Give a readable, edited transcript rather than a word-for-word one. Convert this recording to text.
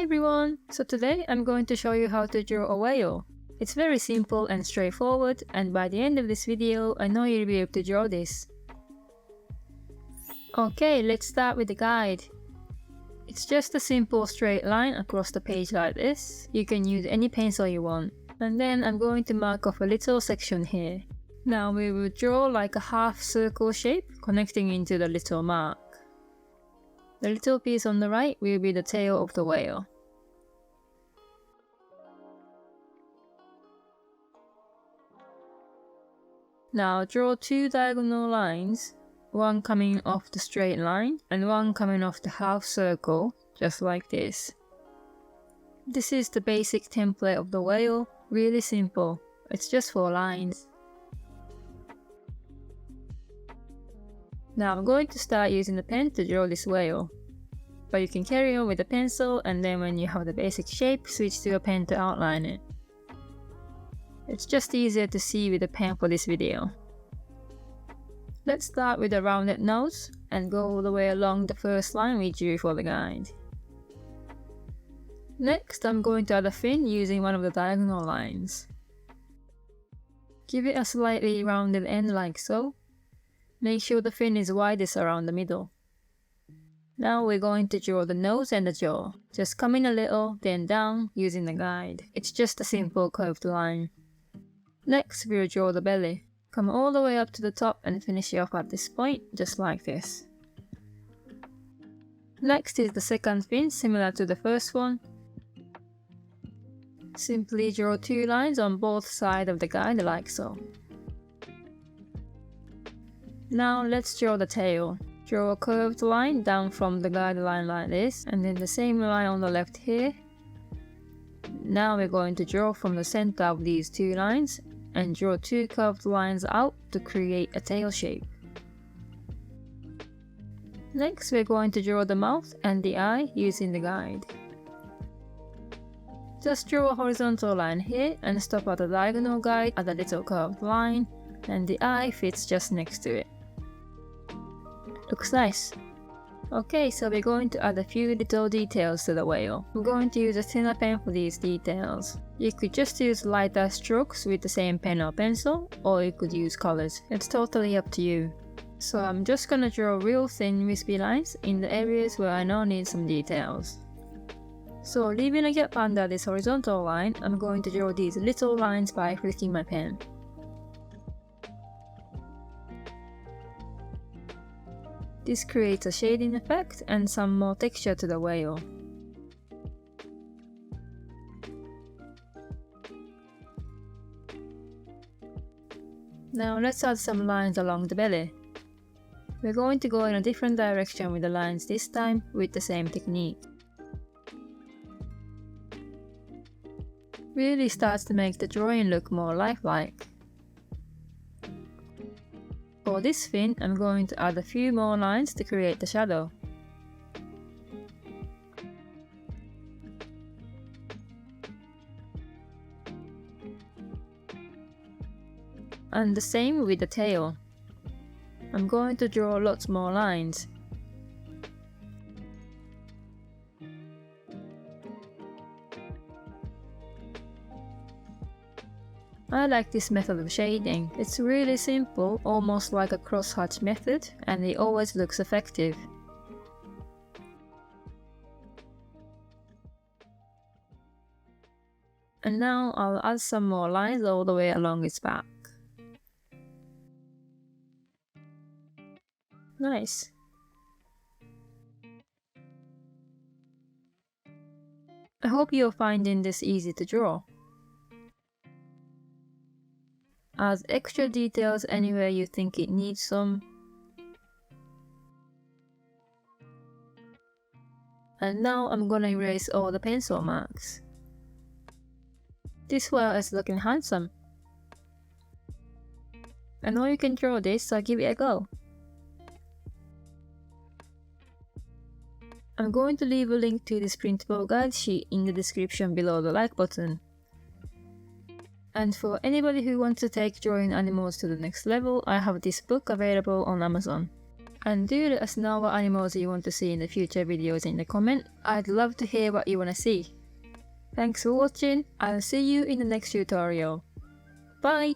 everyone! So today I'm going to show you how to draw a whale. It's very simple and straightforward, and by the end of this video I know you'll be able to draw this. Okay, let's start with the guide. It's just a simple straight line across the page like this. You can use any pencil you want. And then I'm going to mark off a little section here. Now we will draw like a half circle shape connecting into the little mark. The little piece on the right will be the tail of the whale. Now draw two diagonal lines, one coming off the straight line and one coming off the half circle, just like this. This is the basic template of the whale, really simple, it's just 4 lines. Now I'm going to start using the pen to draw this whale. But you can carry on with the pencil, and then when you have the basic shape, switch to a pen to outline it. It's just easier to see with the pen for this video. Let's start with a rounded nose and go all the way along the first line we drew for the guide. Next I'm going to add a fin using one of the diagonal lines. Give it a slightly rounded end like so. Make sure the fin is widest around the middle. Now we're going to draw the nose and the jaw. Just come in a little, then down using the guide. It's just a simple curved line. Next we'll draw the belly. Come all the way up to the top and finish it off at this point, just like this. Next is the second fin, similar to the first one. Simply draw 2 lines on both sides of the guide like so. Now let's draw the tail. Draw a curved line down from the guideline like this, and then the same line on the left here. Now we're going to draw from the center of these 2 lines and draw 2 curved lines out to create a tail shape. Next we're going to draw the mouth and the eye using the guide. Just draw a horizontal line here and stop at the diagonal guide at a little curved line, and the eye fits just next to it. Looks nice. Okay, so we're going to add a few little details to the whale. I'm going to use a thinner pen for these details. You could just use lighter strokes with the same pen or pencil, or you could use colors. It's totally up to you. So I'm just gonna draw real thin wispy lines in the areas where I know need some details. So leaving a gap under this horizontal line, I'm going to draw these little lines by flicking my pen. This creates a shading effect and some more texture to the whale. Now let's add some lines along the belly. We're going to go in a different direction with the lines this time with the same technique. Really starts to make the drawing look more lifelike. For this fin, I'm going to add a few more lines to create the shadow. And the same with the tail. I'm going to draw lots more lines. I like this method of shading. It's really simple, almost like a crosshatch method, and it always looks effective. And now I'll add some more lines all the way along its back. Nice. I hope you're finding this easy to draw. Add extra details anywhere you think it needs some. And now I'm gonna erase all the pencil marks. This whale is looking handsome. I know you can draw this, so give it a go. I'm going to leave a link to this printable guide sheet in the description below the like button. And for anybody who wants to take drawing animals to the next level, I have this book available on Amazon. And do let us know what animals you want to see in the future videos in the comment. I'd love to hear what you want to see. Thanks for watching. I'll see you in the next tutorial. Bye!